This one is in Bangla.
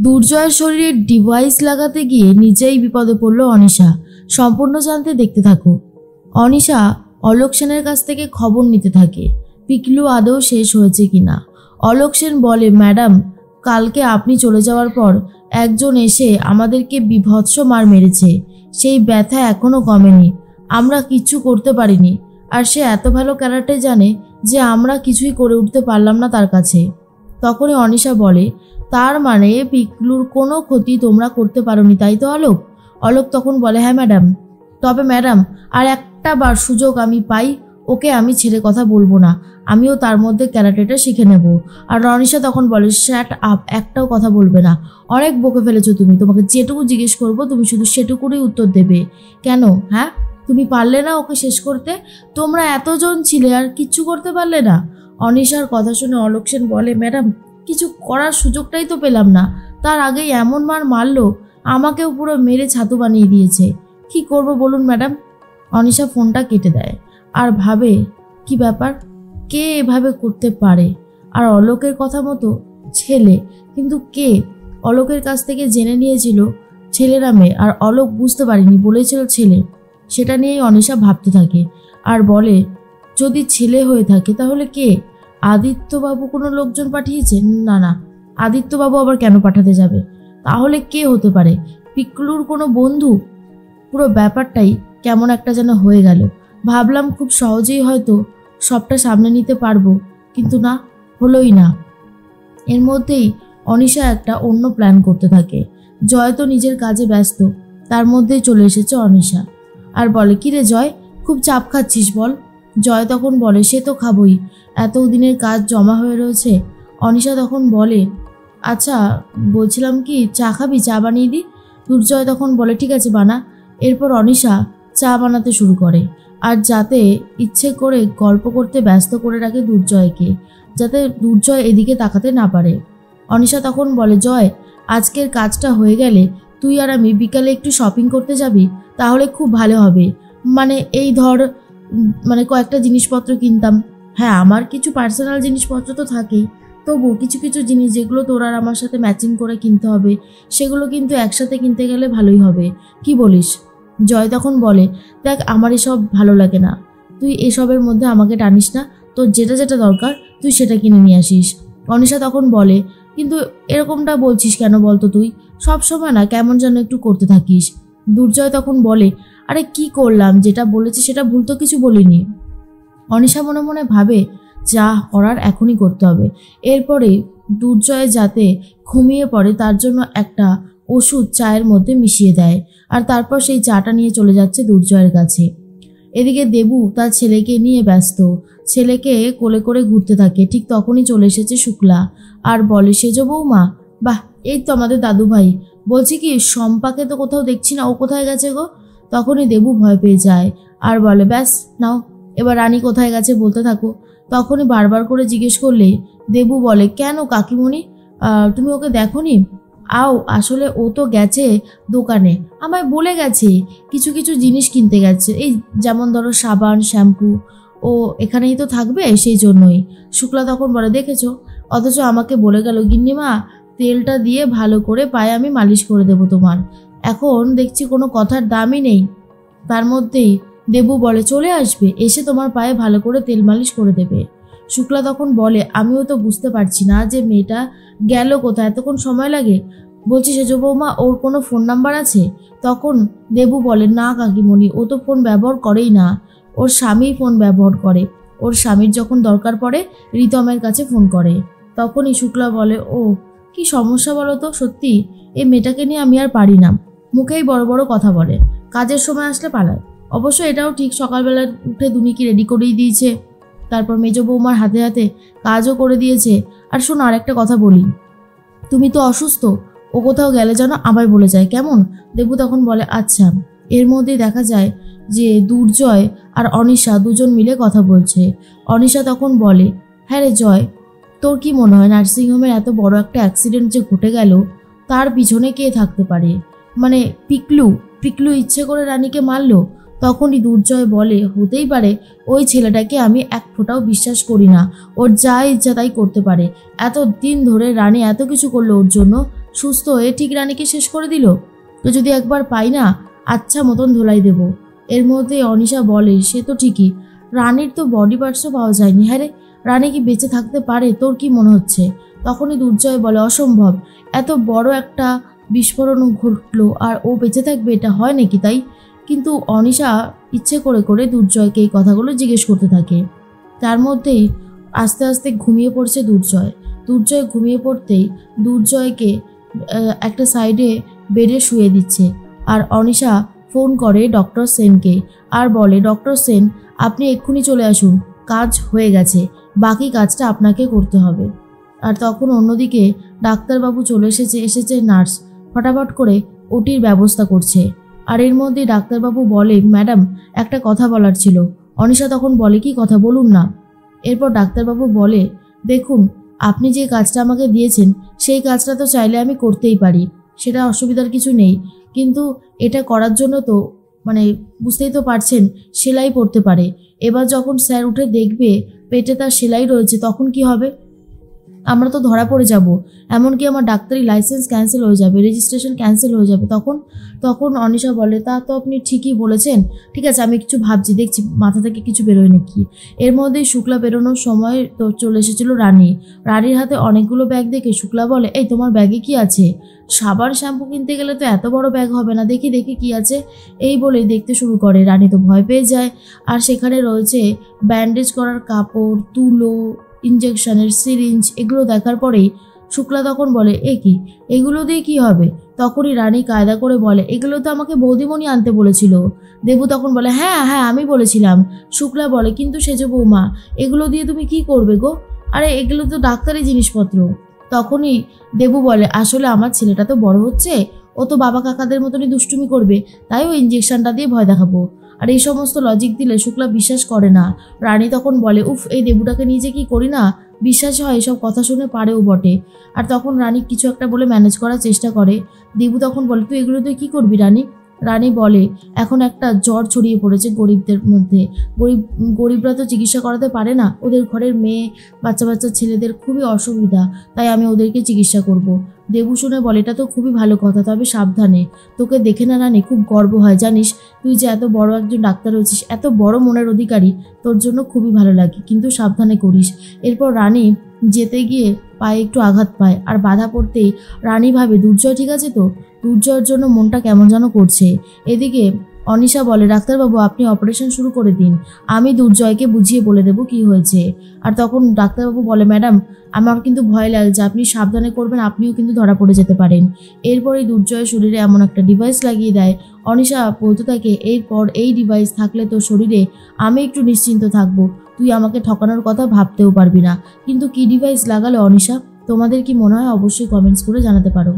দুর্জয়ের শরীরে ডিভাইস লাগাতে গিয়ে নিজেই বিপদে পড়ল অনিশা। সম্পূর্ণ জানতে দেখতে থাকো। অনিশা অলোক সেনের কাছ থেকে খবর নিতে থাকে পিকলু আদৌ শেষ হয়েছে কিনা। অলোক সেন বলে, ম্যাডাম, কালকে আপনি চলে যাওয়ার পর একজন এসে আমাদেরকে বিভৎস মার মেরেছে। সেই ব্যথা এখনো কমেনি। আমরা কিচ্ছু করতে পারিনি। আর সে এত ভালো ক্যারাটে জানে যে আমরা কিছুই করে উঠতে পারলাম না তার কাছে। তখনই অনিশা বলে, তার মানে পিকলুর কোনো ক্ষতি তোমরা করতে পারোনি, তাই তো অলোক? অলোক তখন বলে, হ্যাঁ ম্যাডাম। তবে ম্যাডাম, আর একটা বার সুযোগ আমি পাই, ওকে আমি ছেড়ে কথা বলবো না। আমিও তার মধ্যে ক্যারাটেটা শিখে নেব। আর অনিশা তখন বলে, শ্যাট আপ, একটাও কথা বলবে না। অনেক বকে ফেলেছো তুমি। তোমাকে যেটুকু জিজ্ঞেস করবো তুমি শুধু সেটুকুরই উত্তর দেবে। কেন? হ্যাঁ, তুমি পারলে না ওকে শেষ করতে? তোমরা এতজন ছিলে আর কিচ্ছু করতে পারলে না? অনিশার কথা শুনে অলোক সেন বলে, ম্যাডাম, কিছু করার সুযোগটাই তো পেলাম না। তার আগেই এমন মার মারলো, আমাকেও পুরো মেরে ছাতু বানিয়ে দিয়েছে। কি করব বলুন ম্যাডাম? অনিশা ফোনটা কেটে দেয় আর ভাবে, কি ব্যাপার, কে এভাবে করতে পারে? আর অলোকের কথা মতো ছেলে, কিন্তু কে? অলোকের কাছ থেকে জেনে নিয়েছিল ছেলেরা মেয়ে, আর অলোক বুঝতে পারেনি, বলেছিল ছেলে। সেটা নিয়েই অনিশা ভাবতে থাকে আর বলে, যদি ছেলে হয়ে থাকে তাহলে কে? আদিত্যবাবু কোনো লোকজন পাঠিয়েছেন? না না, আদিত্যবাবু আবার কেন পাঠাতে যাবে? তাহলে কে হতে পারে? পিকলুর কোনো বন্ধু? পুরো ব্যাপারটাই কেমন একটা যেন হয়ে গেল। ভাবলাম খুব সহজেই হয়তো সবটা সামনে নিতে পারবো, কিন্তু না, হলোই না। এর মধ্যেই অনিশা একটা অন্য প্ল্যান করতে থাকে। জয় তো নিজের কাজে ব্যস্ত, তার মধ্যেই চলে এসেছে অনিশা আর বলে, কিরে জয়, খুব চাপ খাচ্ছিস বল? জয় তখন বলে, সে তো খাবই, এত দিনের কাজ জমা হয়ে রয়েছে। অনিশা তখন বলে, আচ্ছা বলছিলাম কি, চা খাবি? চা বানিয়ে দিই? দুর্জয় তখন বলে, ঠিক আছে বানা। এরপর অনিশা চা বানাতে শুরু করে আর যাতে ইচ্ছে করে গল্প করতে ব্যস্ত করে রাখে দুর্জয়কে, যাতে দুর্জয় এদিকে তাকাতে না পারে। অনিশা তখন বলে, জয়, আজকের কাজটা হয়ে গেলে তুই আর আমি বিকালে একটু শপিং করতে যাবি, তাহলে খুব ভালো হবে। মানে এই ধর, মানে কয়েকটা জিনিসপত্র কিনতাম। হ্যাঁ, আমার কিছু পার্সোনাল জিনিসপত্র তো থাকেই, তবু কিছু কিছু জিনিস যেগুলো তোর আর আমার সাথে ম্যাচিং করে কিনতে হবে, সেগুলো কিন্তু একসাথে কিনতে গেলে ভালোই হবে। কি বলিস? জয় তখন বলে, দেখ, আমার এসব ভালো লাগে না, তুই এসবের মধ্যে আমাকে টানিস না। তোর যেটা যেটা দরকার তুই সেটা কিনে নিয়ে আসিস। অনিশা তখন বলে, কিন্তু এরকমটা বলছিস কেন বলতো? তুই সব সময় না কেমন যেন একটু করতে থাকিস। দুর্জয় তখন বলে, আরে কি করলাম? যেটা বলেছি সেটা ভুল তো কিছু বলিনি। অনিশা মনে মনে ভাবে, যা করার এখনই করতে হবে। এরপরে দুর্জয় যাতে ঘুমিয়ে পড়ে তার জন্য একটা ওষুধ চায়ের মধ্যে মিশিয়ে দেয় আর তারপর সেই চাটা নিয়ে চলে যাচ্ছে দুর্জয়ের কাছে। এদিকে দেবু তার ছেলেকে নিয়ে ব্যস্ত, ছেলেকে কোলে করে ঘুরতে থাকে। ঠিক তখনই চলে এসেছে শুক্লা আর বলে, সেজ বৌমা, বাহ, এই তো আমাদের দাদু ভাই। বলছি কি, শম্পাকে তো কোথাও দেখছি না, ও কোথায় গেছে গো? তখনই দেবু ভয় পেয়ে যায় আর বলে, ব্যাস নাও, এবার রানী কোথায় গেছে বলতে থাকো। তখনই বারবার করে জিজ্ঞেস করলে দেবু বলে, কেন কাকিমণি, তুমি ওকে দেখোনি? আও, আসলে ও তো গেছে দোকানে, আমায় বলে গেছে কিছু কিছু জিনিস কিনতে গেছে, এই যেমন ধরো সাবান, শ্যাম্পু। ও এখানেই তো থাকবে, সেই জন্যই। শুক্লা তখন বলে, দেখেছো, অথচ আমাকে বলে গেল, গিন্নিমা তেলটা দিয়ে ভালো করে পায়ে আমি মালিশ করে দেবো তোমার। এখন দেখছি কোনো কথার দামই নেই। তার মধ্যেই দেবু বলে, চলে আসবে, এসে তোমার পায়ে ভালো করে তেল মালিশ করে দেবে। শুক্লা তখন বলে, আমিও তো বুঝতে পারছি না যে মেয়েটা গেল কোথায়, এতক্ষণ সময় লাগে। বলছি, সেজ বৌমা, ওর কোনো ফোন নাম্বার আছে? তখন দেবু বলে, না কাকিমণি, ও তো ফোন ব্যবহার করেই না, ওর স্বামী ফোন ব্যবহার করে। ওর স্বামীর যখন দরকার পড়ে রিতমের কাছে ফোন করে। তখনই শুক্লা বলে, ও কি সমস্যা বলো তো? সত্যি এই মেয়েটাকে নিয়ে আমি আর পারি না, মুখেই বড় বড় কথা বলে, কাজের সময় আসলে পালায়। অবশ্য এটাও ঠিক, সকালবেলা উঠে দুনিকে রেডি করেই দিয়েছে, তারপর মেজ বৌমার হাতে হাতে কাজও করে দিয়েছে। আর শোনো, আর একটা কথা বলি, তুমি তো অসুস্থ, ও কোথাও গেলে যেন আমায় বলে যায়, কেমন? দেবু তখন বলে, আচ্ছা। এর মধ্যেই দেখা যায় যে দুর্জয় আর অনিশা দুজন মিলে কথা বলছে। অনিশা তখন বলে, হ্যাঁ রে জয়, তোর কি মনে হয় নার্সিংহোমের এত বড় একটা অ্যাক্সিডেন্ট যে ঘটে গেল, তার পিছনে কে থাকতে পারে? মানে পিকলু ইচ্ছে করে রানীকে মারলো? তখনই দুর্জয় বলে, হতেই পারে, ওই ছেলেটাকে আমি এক ফোঁটাও বিশ্বাস করি না, ওর যা ইচ্ছা তাই করতে পারে। এত দিন ধরে রানী এত কিছু করলো ওর জন্য, সুস্থ হয়ে ঠিক রানীকে শেষ করে দিল। তো যদি একবার পাই না, আচ্ছা মতন ধোলাই দেব। এর মধ্যে অনিশা বলে, সে তো ঠিকই, রানীর তো বডি পার্টসও পাওয়া যায়নি। হ্যাঁ রে, রানী কি বেঁচে থাকতে পারে? তোর কি মনে হচ্ছে? তখনই দুর্জয় বলে, অসম্ভব, এত বড় একটা বিস্ফোরণ ঘটলো আর ও বেঁচে থাকবে, এটা হয় নাকি? তাই কিন্তু অনিশা ইচ্ছে করে করে দুর্জয়কে এই কথাগুলো জিজ্ঞেস করতে থাকে। তার মধ্যেই আস্তে আস্তে ঘুমিয়ে পড়ছে দুর্জয়। দুর্জয় ঘুমিয়ে পড়তেই দুর্জয়কে একটা সাইডে বেডে শুয়ে দিচ্ছে। আর অনিশা ফোন করে ডক্টর সেনকে আর বলে, ডক্টর সেন আপনি এক্ষুনি চলে আসুন, কাজ হয়ে গেছে, বাকি কাজটা আপনাকে করতে হবে। আর তখন অন্যদিকে ডাক্তারবাবু চলে এসেছে নার্স ফটাফট করে ওটির ব্যবস্থা করছে। আর এর মধ্যে ডাক্তারবাবু বলে, ম্যাডাম একটা কথা বলার ছিল। অনিশা তখন বলে, কি কথা, বলুন না। এরপর ডাক্তারবাবু বলে, দেখুন আপনি যে কাজটা আমাকে দিয়েছেন সেই কাজটা তো চাইলে আমি করতেই পারি, সেটা অসুবিধার কিছু নেই, কিন্তু এটা করার জন্য তো বুঝতেই তো পারছেন সেলাই পড়তে পারে। এবার যখন স্যার উঠে দেখবে পেটে তার সেলাই রয়েছে তখন কি হবে? আমরা তো ধরা পড়ে যাব, এমনকি আমার ডাক্তারি লাইসেন্স ক্যান্সেল হয়ে যাবে, রেজিস্ট্রেশন ক্যান্সেল হয়ে যাবে। তখন অনিশা বলে, তা তো আপনি ঠিকই বলেছেন, ঠিক আছে আমি কিছু ভাবছি, দেখছি মাথা থেকে কিছু বেরোয় নাকি। এর মধ্যেই শুক্লা বেরোনোর সময় তো চলে এসেছিল রানীর হাতে অনেকগুলো ব্যাগ দেখে শুক্লা বলে, এই তোমার ব্যাগে কি আছে? সাবান শ্যাম্পু কিনতে গেলে তো এত বড় ব্যাগ হবে না, দেখি দেখি কি আছে। এই বলেই দেখতে শুরু করে। রানী তো ভয় পেয়ে যায়। আর সেখানে রয়েছে ব্যান্ডেজ করার কাপড়, তুলো, ইঞ্জেকশনের সিরিঞ্জ। এগুলো দেখার পরেই শুক্লা তখন বলে, এ কি, এগুলো দিয়ে কি হবে? তখনই রানী কায়দা করে বলে, এগুলো তো আমাকে বৌদিমণি আনতে বলেছিল। দেবু তখন বলে, হ্যাঁ হ্যাঁ আমি বলেছিলাম। শুক্লা বলে, কিন্তু সেজ বৌমা, এগুলো দিয়ে তুমি কি করবে গো? আরে এগুলো তো ডাক্তারি জিনিসপত্র। তখনই দেবু বলে, আসলে আমার ছেলেটা তো বড় হচ্ছে, ও তো বাবা কাকাদের মতনই দুষ্টুমি করবে, তাই ও ইঞ্জেকশনটা দিয়ে ভয় দেখাবো। আর এই সমস্ত লজিক দিলে শুক্লা বিশ্বাস করে না। রানী তখন বলে, উফ, এই দেবুটাকে নিয়ে যে কি করি না, বিশ্বাস হয় এসব কথা শুনে, পারেও বটে। আর তখন রানী কিছু একটা বলে ম্যানেজ করার চেষ্টা করে। দেবু তখন বলে, তুই এগুলো তুই কী করবি রানী? রানী বলে, এখন একটা জ্বর ছড়িয়ে পড়েছে গরিবদের মধ্যে, গরিবরা তো চিকিৎসা করাতে পারে না, ওদের ঘরের মেয়ে বাচ্চা ছেলেদের খুবই অসুবিধা, তাই আমি ওদেরকে চিকিৎসা করব। দেবু শুনে বলে, এটা তো খুবই ভালো কথা, তবে সাবধানে, তোকে দেখে না রানী খুব গর্ব হয়, জানিস তুই যে এত বড় একজন ডাক্তার হয়েছিস, এত বড় মনের অধিকারী, তোর জন্য খুবই ভালো লাগে, কিন্তু সাবধানে করিস। এরপর রানী যেতে গিয়ে পায়ে একটু আঘাত পায় আর বাধা পড়তেই রানী ভাবে, দুর্জয় ঠিক আছে তো? দুর্জয়ের জন্য মনটা কেমন যেন করছে। এদিকে অনিশা বলে, ডাক্তারবাবু আপনি অপারেশন শুরু করে দিন, আমি দুর্জয়কে বুঝিয়ে বলে দেবো কি হয়েছে। আর তখন ডাক্তারবাবু বলে, ম্যাডাম আমার কিন্তু ভয় লাগছে, আপনি সাবধানে করবেন, আপনিও কিন্তু ধরা পড়ে যেতে পারেন। এরপরেই দুর্জয়ের শরীরে এমন একটা ডিভাইস লাগিয়ে দেয়। অনিশা বলতে থাকে, এরপর এই ডিভাইস থাকলে তোর শরীরে আমি একটু নিশ্চিন্ত থাকবো, তুই আমাকে ঠকানোর কথা ভাবতেও পারবি না। কিন্তু কি ডিভাইস লাগালে অনিশা? তোমাদের কি মনে হয় অবশ্যই কমেন্টস করে জানাতে পারো।